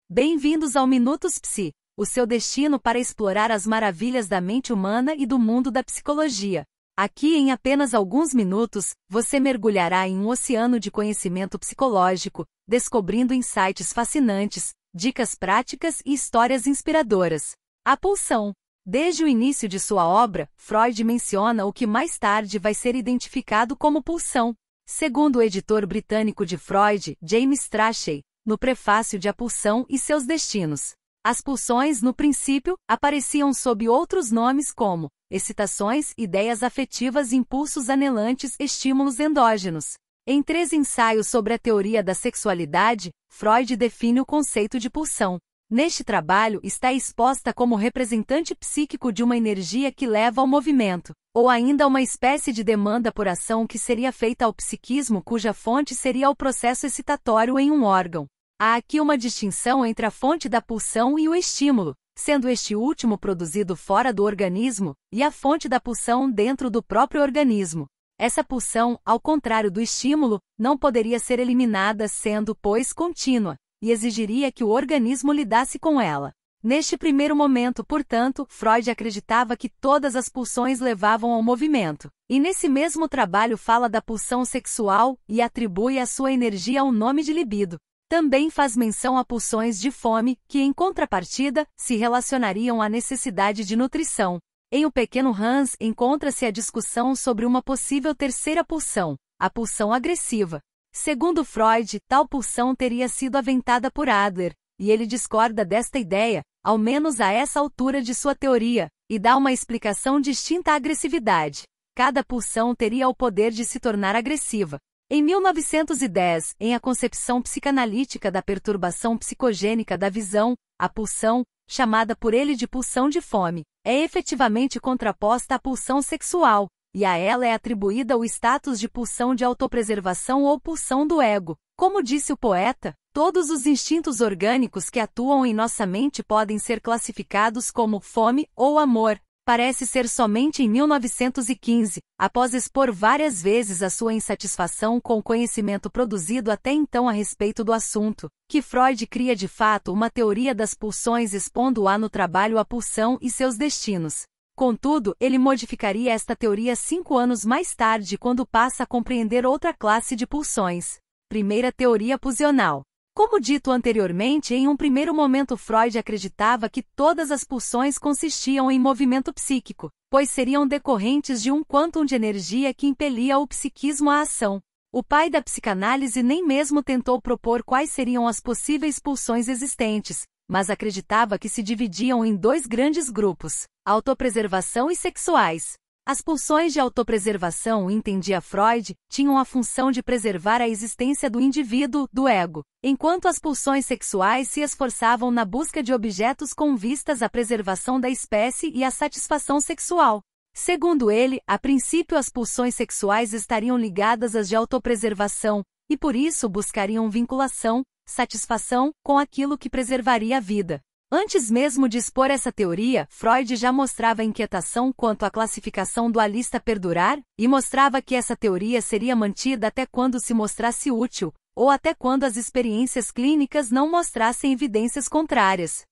Bem-vindos ao Minutos Psi, o seu destino para explorar as maravilhas da mente humana e do mundo da psicologia. Aqui, em apenas alguns minutos, você mergulhará em um oceano de conhecimento psicológico, descobrindo insights fascinantes, dicas práticas e histórias inspiradoras. A pulsão. Desde o início de sua obra, Freud menciona o que mais tarde vai ser identificado como pulsão. Segundo o editor britânico de Freud, James Strachey, no prefácio de A Pulsão e seus Destinos. As pulsões, no princípio, apareciam sob outros nomes como excitações, ideias afetivas, impulsos anelantes, estímulos endógenos. Em 3 ensaios sobre a teoria da sexualidade, Freud define o conceito de pulsão. Neste trabalho está exposta como representante psíquico de uma energia que leva ao movimento, ou ainda uma espécie de demanda por ação que seria feita ao psiquismo cuja fonte seria o processo excitatório em um órgão. Há aqui uma distinção entre a fonte da pulsão e o estímulo, sendo este último produzido fora do organismo, e a fonte da pulsão dentro do próprio organismo. Essa pulsão, ao contrário do estímulo, não poderia ser eliminada sendo, pois, contínua, e exigiria que o organismo lidasse com ela. Neste primeiro momento, portanto, Freud acreditava que todas as pulsões levavam ao movimento, e nesse mesmo trabalho fala da pulsão sexual e atribui à sua energia o nome de libido. Também faz menção a pulsões de fome, que, em contrapartida, se relacionariam à necessidade de nutrição. Em O Pequeno Hans encontra-se a discussão sobre uma possível terceira pulsão, a pulsão agressiva. Segundo Freud, tal pulsão teria sido aventada por Adler, e ele discorda desta ideia, ao menos a essa altura de sua teoria, e dá uma explicação distinta à agressividade. Cada pulsão teria o poder de se tornar agressiva. Em 1910, em A Concepção Psicanalítica da Perturbação Psicogênica da Visão, a pulsão, chamada por ele de pulsão de fome, é efetivamente contraposta à pulsão sexual, e a ela é atribuída o status de pulsão de autopreservação ou pulsão do ego. Como disse o poeta, todos os instintos orgânicos que atuam em nossa mente podem ser classificados como fome ou amor. Parece ser somente em 1915, após expor várias vezes a sua insatisfação com o conhecimento produzido até então a respeito do assunto, que Freud cria de fato uma teoria das pulsões expondo-a no trabalho A Pulsão e seus Destinos. Contudo, ele modificaria esta teoria 5 anos mais tarde quando passa a compreender outra classe de pulsões. Primeira teoria pulsional. Como dito anteriormente, em um primeiro momento Freud acreditava que todas as pulsões consistiam em movimento psíquico, pois seriam decorrentes de um quantum de energia que impelia o psiquismo à ação. O pai da psicanálise nem mesmo tentou propor quais seriam as possíveis pulsões existentes, mas acreditava que se dividiam em 2 grandes grupos, autopreservação e sexuais. As pulsões de autopreservação, entendia Freud, tinham a função de preservar a existência do indivíduo, do ego, enquanto as pulsões sexuais se esforçavam na busca de objetos com vistas à preservação da espécie e à satisfação sexual. Segundo ele, a princípio as pulsões sexuais estariam ligadas às de autopreservação, e por isso buscariam vinculação, satisfação, com aquilo que preservaria a vida. Antes mesmo de expor essa teoria, Freud já mostrava inquietação quanto à classificação dualista perdurar, e mostrava que essa teoria seria mantida até quando se mostrasse útil, ou até quando as experiências clínicas não mostrassem evidências contrárias.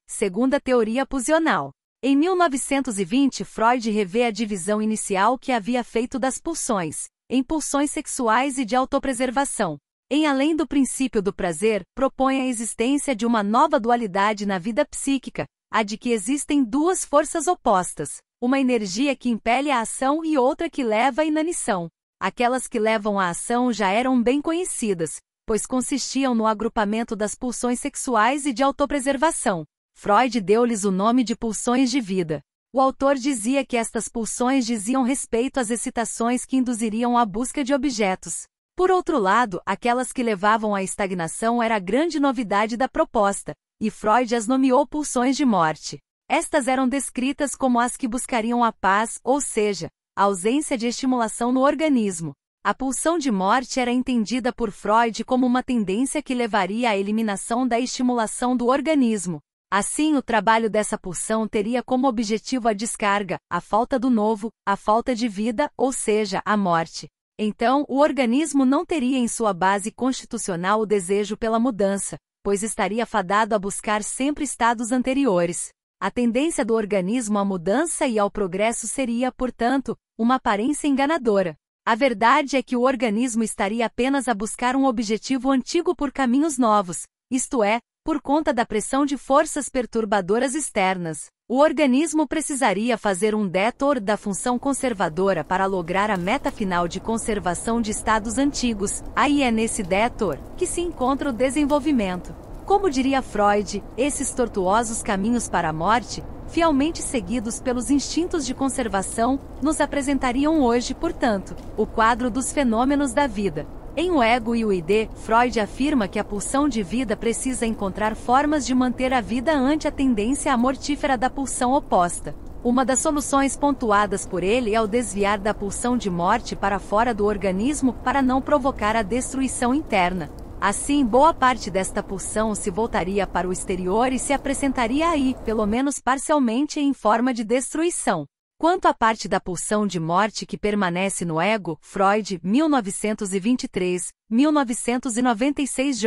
Segunda teoria pulsional. Em 1920, Freud revê a divisão inicial que havia feito das pulsões, em pulsões sexuais e de autopreservação. Em Além do Princípio do Prazer, propõe a existência de uma nova dualidade na vida psíquica, a de que existem 2 forças opostas, uma energia que impele a ação e outra que leva à inanição. Aquelas que levam à ação já eram bem conhecidas, pois consistiam no agrupamento das pulsões sexuais e de autopreservação. Freud deu-lhes o nome de pulsões de vida. O autor dizia que estas pulsões diziam respeito às excitações que induziriam à busca de objetos. Por outro lado, aquelas que levavam à estagnação era a grande novidade da proposta, e Freud as nomeou pulsões de morte. Estas eram descritas como as que buscariam a paz, ou seja, a ausência de estimulação no organismo. A pulsão de morte era entendida por Freud como uma tendência que levaria à eliminação da estimulação do organismo. Assim, o trabalho dessa pulsão teria como objetivo a descarga, a falta do novo, a falta de vida, ou seja, a morte. Então, o organismo não teria em sua base constitucional o desejo pela mudança, pois estaria fadado a buscar sempre estados anteriores. A tendência do organismo à mudança e ao progresso seria, portanto, uma aparência enganadora. A verdade é que o organismo estaria apenas a buscar um objetivo antigo por caminhos novos, isto é, por conta da pressão de forças perturbadoras externas. O organismo precisaria fazer um detour da função conservadora para lograr a meta final de conservação de estados antigos. Aí é nesse detour que se encontra o desenvolvimento. Como diria Freud, esses tortuosos caminhos para a morte, fielmente seguidos pelos instintos de conservação, nos apresentariam hoje, portanto, o quadro dos fenômenos da vida. Em O Ego e o ID, Freud afirma que a pulsão de vida precisa encontrar formas de manter a vida ante a tendência amortífera da pulsão oposta. Uma das soluções pontuadas por ele é o desviar da pulsão de morte para fora do organismo para não provocar a destruição interna. Assim, boa parte desta pulsão se voltaria para o exterior e se apresentaria aí, pelo menos parcialmente, em forma de destruição. Quanto à parte da pulsão de morte que permanece no ego, Freud, 1923, 1996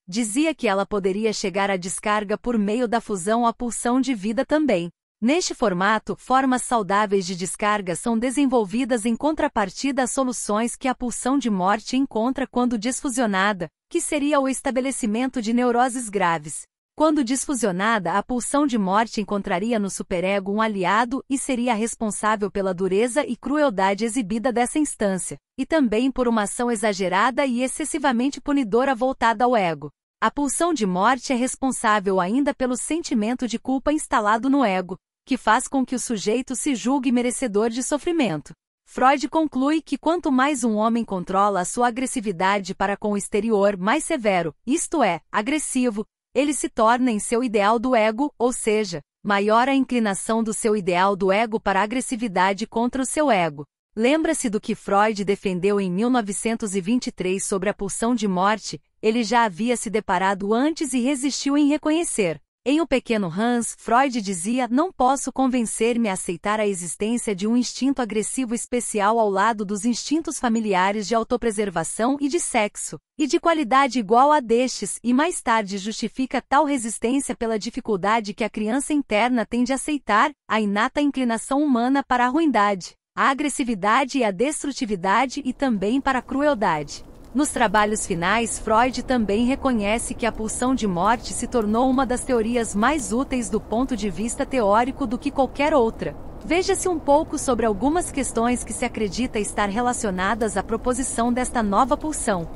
dizia que ela poderia chegar à descarga por meio da fusão à pulsão de vida também. Neste formato, formas saudáveis de descarga são desenvolvidas em contrapartida às soluções que a pulsão de morte encontra quando desfusionada, que seria o estabelecimento de neuroses graves. Quando desfusionada, a pulsão de morte encontraria no superego um aliado e seria responsável pela dureza e crueldade exibida dessa instância, e também por uma ação exagerada e excessivamente punidora voltada ao ego. A pulsão de morte é responsável ainda pelo sentimento de culpa instalado no ego, que faz com que o sujeito se julgue merecedor de sofrimento. Freud conclui que quanto mais um homem controla a sua agressividade para com o exterior mais severo, isto é, agressivo, ele se torna em seu ideal do ego, ou seja, maior a inclinação do seu ideal do ego para a agressividade contra o seu ego. Lembra-se do que Freud defendeu em 1923 sobre a pulsão de morte, ele já havia se deparado antes e resistiu em reconhecer. Em O Pequeno Hans, Freud dizia: não posso convencer-me a aceitar a existência de um instinto agressivo especial ao lado dos instintos familiares de autopreservação e de sexo, e de qualidade igual a destes, e mais tarde justifica tal resistência pela dificuldade que a criança interna tem de aceitar a inata inclinação humana para a ruindade, a agressividade e a destrutividade e também para a crueldade. Nos trabalhos finais, Freud também reconhece que a pulsão de morte se tornou uma das teorias mais úteis do ponto de vista teórico do que qualquer outra. Veja-se um pouco sobre algumas questões que se acredita estar relacionadas à proposição desta nova pulsão.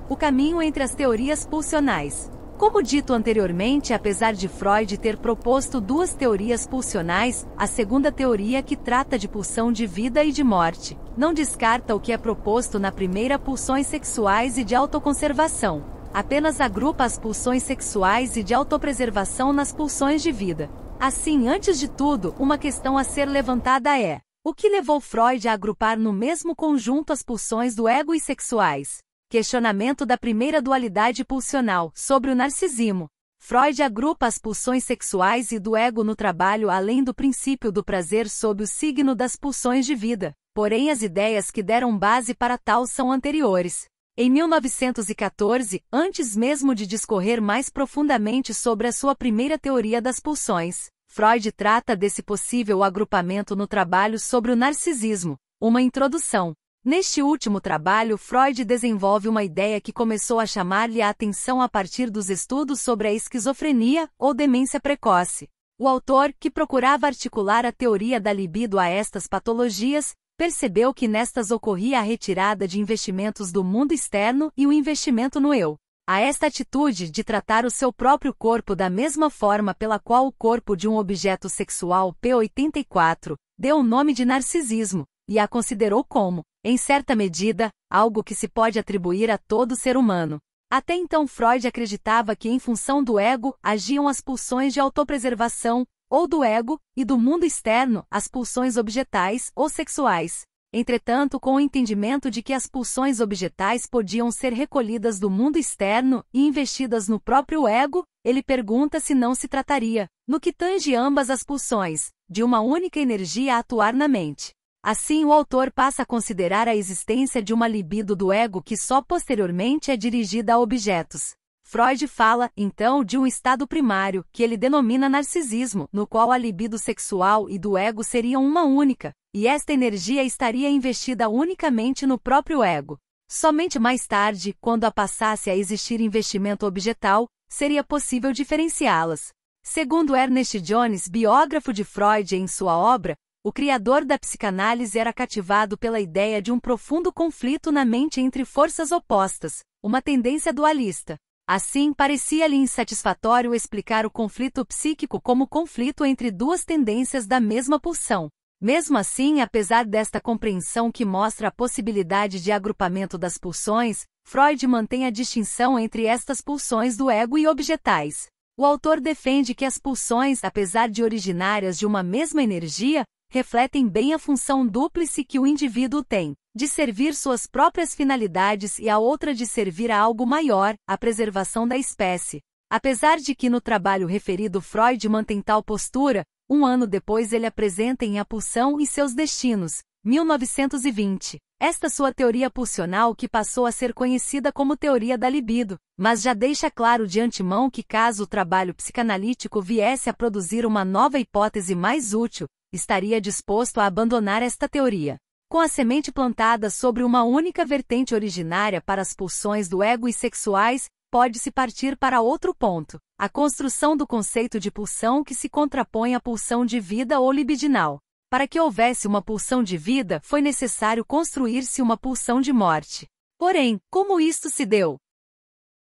O caminho entre as teorias pulsionais. Como dito anteriormente, apesar de Freud ter proposto duas teorias pulsionais, a segunda teoria, que trata de pulsão de vida e de morte, não descarta o que é proposto na primeira, pulsões sexuais e de autoconservação. Apenas agrupa as pulsões sexuais e de autopreservação nas pulsões de vida. Assim, antes de tudo, uma questão a ser levantada é: o que levou Freud a agrupar no mesmo conjunto as pulsões do ego e sexuais? Questionamento da primeira dualidade pulsional, sobre o narcisismo. Freud agrupa as pulsões sexuais e do ego no trabalho além do princípio do prazer sob o signo das pulsões de vida, porém as ideias que deram base para tal são anteriores. Em 1914, antes mesmo de discorrer mais profundamente sobre a sua primeira teoria das pulsões, Freud trata desse possível agrupamento no trabalho sobre o narcisismo, uma introdução. Neste último trabalho, Freud desenvolve uma ideia que começou a chamar-lhe a atenção a partir dos estudos sobre a esquizofrenia, ou demência precoce. O autor, que procurava articular a teoria da libido a estas patologias, percebeu que nestas ocorria a retirada de investimentos do mundo externo e o investimento no eu. A esta atitude de tratar o seu próprio corpo da mesma forma pela qual o corpo de um objeto sexual P84 deu o nome de narcisismo, e a considerou como, em certa medida, algo que se pode atribuir a todo ser humano. Até então Freud acreditava que em função do ego agiam as pulsões de autopreservação, ou do ego, e do mundo externo, as pulsões objetais ou sexuais. Entretanto, com o entendimento de que as pulsões objetais podiam ser recolhidas do mundo externo e investidas no próprio ego, ele pergunta se não se trataria, no que tange ambas as pulsões, de uma única energia a atuar na mente. Assim, o autor passa a considerar a existência de uma libido do ego que só posteriormente é dirigida a objetos. Freud fala, então, de um estado primário, que ele denomina narcisismo, no qual a libido sexual e do ego seriam uma única, e esta energia estaria investida unicamente no próprio ego. Somente mais tarde, quando passasse a existir investimento objetal, seria possível diferenciá-las. Segundo Ernest Jones, biógrafo de Freud em sua obra, o criador da psicanálise era cativado pela ideia de um profundo conflito na mente entre forças opostas, uma tendência dualista. Assim, parecia-lhe insatisfatório explicar o conflito psíquico como conflito entre duas tendências da mesma pulsão. Mesmo assim, apesar desta compreensão que mostra a possibilidade de agrupamento das pulsões, Freud mantém a distinção entre estas pulsões do ego e objetais. O autor defende que as pulsões, apesar de originárias de uma mesma energia, refletem bem a função dúplice que o indivíduo tem, de servir suas próprias finalidades e a outra de servir a algo maior, a preservação da espécie. Apesar de que no trabalho referido Freud mantém tal postura, um ano depois ele apresenta em A Pulsão e Seus Destinos, 1920, esta sua teoria pulsional que passou a ser conhecida como teoria da libido, mas já deixa claro de antemão que caso o trabalho psicanalítico viesse a produzir uma nova hipótese mais útil, estaria disposto a abandonar esta teoria. Com a semente plantada sobre uma única vertente originária para as pulsões do ego e sexuais, pode-se partir para outro ponto, a construção do conceito de pulsão que se contrapõe à pulsão de vida ou libidinal. Para que houvesse uma pulsão de vida, foi necessário construir-se uma pulsão de morte. Porém, como isto se deu?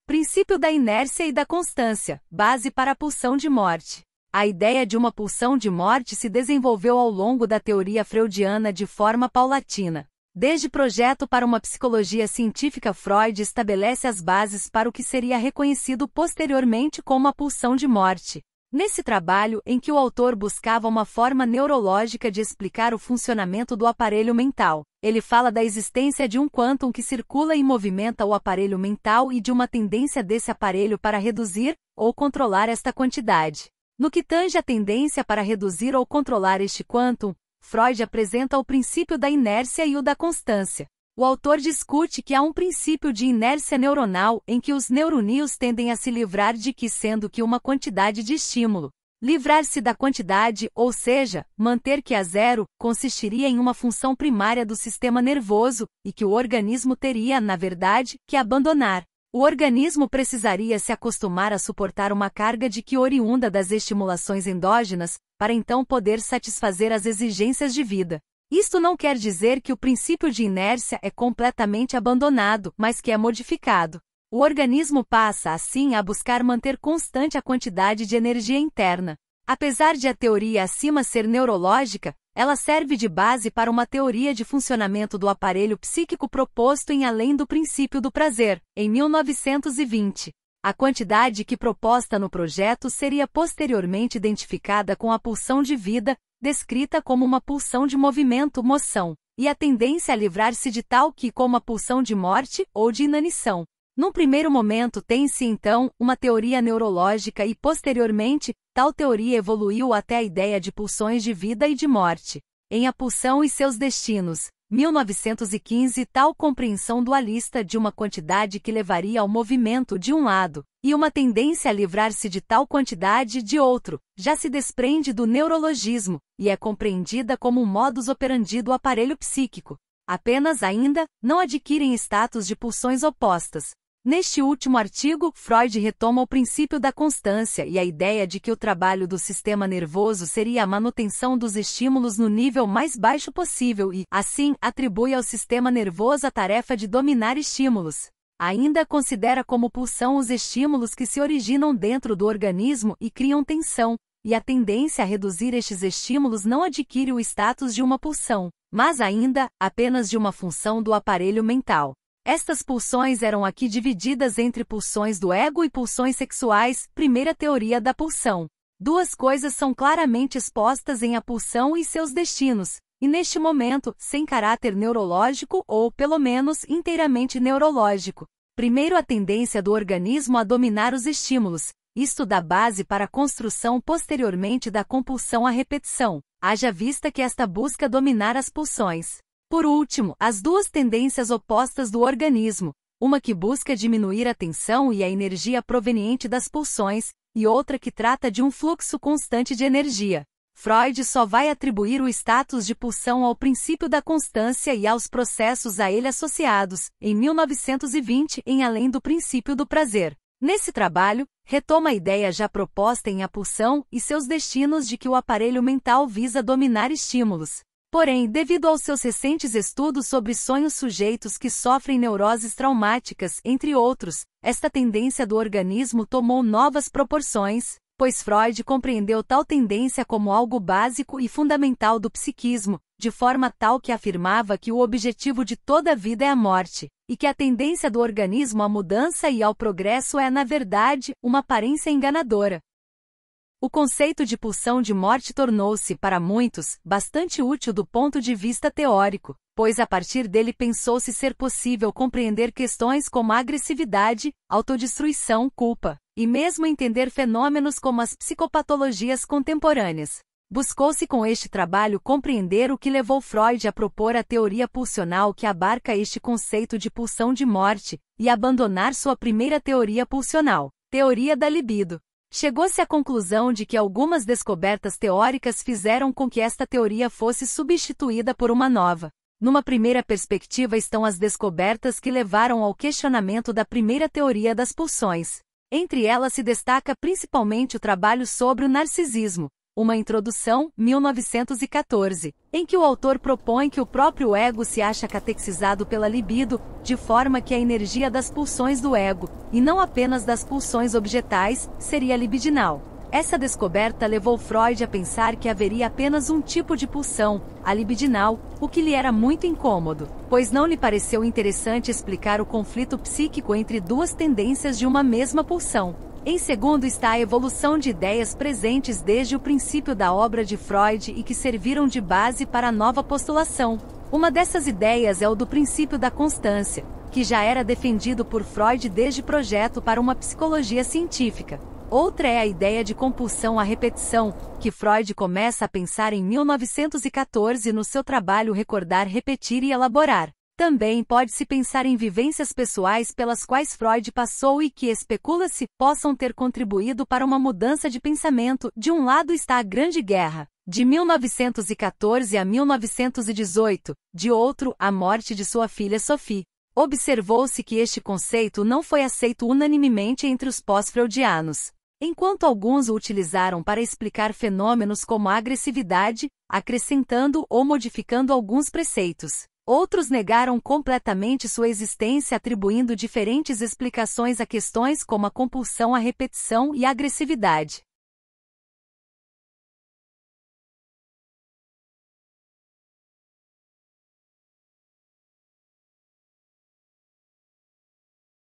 Princípio da inércia e da constância, base para a pulsão de morte. A ideia de uma pulsão de morte se desenvolveu ao longo da teoria freudiana de forma paulatina. Desde Projeto para uma Psicologia Científica, Freud estabelece as bases para o que seria reconhecido posteriormente como a pulsão de morte. Nesse trabalho, em que o autor buscava uma forma neurológica de explicar o funcionamento do aparelho mental, ele fala da existência de um quantum que circula e movimenta o aparelho mental e de uma tendência desse aparelho para reduzir ou controlar esta quantidade. No que tange a tendência para reduzir ou controlar este quantum, Freud apresenta o princípio da inércia e o da constância. O autor discute que há um princípio de inércia neuronal em que os neuronídeos tendem a se livrar de que, sendo que uma quantidade de estímulo, livrar-se da quantidade, ou seja, manter que a zero, consistiria em uma função primária do sistema nervoso, e que o organismo teria, na verdade, que abandonar. O organismo precisaria se acostumar a suportar uma carga de que oriunda das estimulações endógenas, para então poder satisfazer as exigências de vida. Isto não quer dizer que o princípio de inércia é completamente abandonado, mas que é modificado. O organismo passa, assim, a buscar manter constante a quantidade de energia interna. Apesar de a teoria acima ser neurológica, ela serve de base para uma teoria de funcionamento do aparelho psíquico proposto em Além do Princípio do Prazer, em 1920. A quantidade que proposta no projeto seria posteriormente identificada com a pulsão de vida, descrita como uma pulsão de movimento-moção, e a tendência a livrar-se de tal que como a pulsão de morte ou de inanição. Num primeiro momento tem-se então uma teoria neurológica e posteriormente, tal teoria evoluiu até a ideia de pulsões de vida e de morte. Em A Pulsão e Seus Destinos, 1915, tal compreensão dualista de uma quantidade que levaria ao movimento de um lado, e uma tendência a livrar-se de tal quantidade de outro, já se desprende do neurologismo, e é compreendida como um modus operandi do aparelho psíquico. Apenas ainda, não adquirem status de pulsões opostas. Neste último artigo, Freud retoma o princípio da constância e a ideia de que o trabalho do sistema nervoso seria a manutenção dos estímulos no nível mais baixo possível e, assim, atribui ao sistema nervoso a tarefa de dominar estímulos. Ainda considera como pulsão os estímulos que se originam dentro do organismo e criam tensão, e a tendência a reduzir estes estímulos não adquire o status de uma pulsão, mas ainda, apenas de uma função do aparelho mental. Estas pulsões eram aqui divididas entre pulsões do ego e pulsões sexuais, primeira teoria da pulsão. Duas coisas são claramente expostas em A Pulsão e Seus Destinos, e neste momento, sem caráter neurológico ou, pelo menos, inteiramente neurológico. Primeiro, a tendência do organismo a dominar os estímulos. Isto dá base para a construção posteriormente da compulsão à repetição, haja vista que esta busca dominar as pulsões. Por último, as duas tendências opostas do organismo, uma que busca diminuir a tensão e a energia proveniente das pulsões, e outra que trata de um fluxo constante de energia. Freud só vai atribuir o status de pulsão ao princípio da constância e aos processos a ele associados, em 1920, em Além do Princípio do Prazer. Nesse trabalho, retoma a ideia já proposta em A Pulsão e seus destinos de que o aparelho mental visa dominar estímulos. Porém, devido aos seus recentes estudos sobre sonhos sujeitos que sofrem neuroses traumáticas, entre outros, esta tendência do organismo tomou novas proporções, pois Freud compreendeu tal tendência como algo básico e fundamental do psiquismo, de forma tal que afirmava que o objetivo de toda a vida é a morte, e que a tendência do organismo à mudança e ao progresso é, na verdade, uma aparência enganadora. O conceito de pulsão de morte tornou-se, para muitos, bastante útil do ponto de vista teórico, pois a partir dele pensou-se ser possível compreender questões como agressividade, autodestruição, culpa, e mesmo entender fenômenos como as psicopatologias contemporâneas. Buscou-se com este trabalho compreender o que levou Freud a propor a teoria pulsional que abarca este conceito de pulsão de morte, e abandonar sua primeira teoria pulsional, teoria da libido. Chegou-se à conclusão de que algumas descobertas teóricas fizeram com que esta teoria fosse substituída por uma nova. Numa primeira perspectiva estão as descobertas que levaram ao questionamento da primeira teoria das pulsões. Entre elas se destaca principalmente o trabalho sobre o narcisismo, uma introdução, 1914, em que o autor propõe que o próprio ego se acha catexizado pela libido, de forma que a energia das pulsões do ego, e não apenas das pulsões objetais, seria libidinal. Essa descoberta levou Freud a pensar que haveria apenas um tipo de pulsão, a libidinal, o que lhe era muito incômodo, pois não lhe pareceu interessante explicar o conflito psíquico entre duas tendências de uma mesma pulsão. Em segundo está a evolução de ideias presentes desde o princípio da obra de Freud e que serviram de base para a nova postulação. Uma dessas ideias é o do princípio da constância, que já era defendido por Freud desde Projeto para uma Psicologia Científica. Outra é a ideia de compulsão à repetição, que Freud começa a pensar em 1914 no seu trabalho Recordar, Repetir e Elaborar. Também pode-se pensar em vivências pessoais pelas quais Freud passou e que especula-se possam ter contribuído para uma mudança de pensamento. De um lado está a Grande Guerra, de 1914 a 1918, de outro, a morte de sua filha Sophie. Observou-se que este conceito não foi aceito unanimemente entre os pós-freudianos. Enquanto alguns o utilizaram para explicar fenômenos como a agressividade, acrescentando ou modificando alguns preceitos. Outros negaram completamente sua existência atribuindo diferentes explicações a questões como a compulsão à repetição e a agressividade.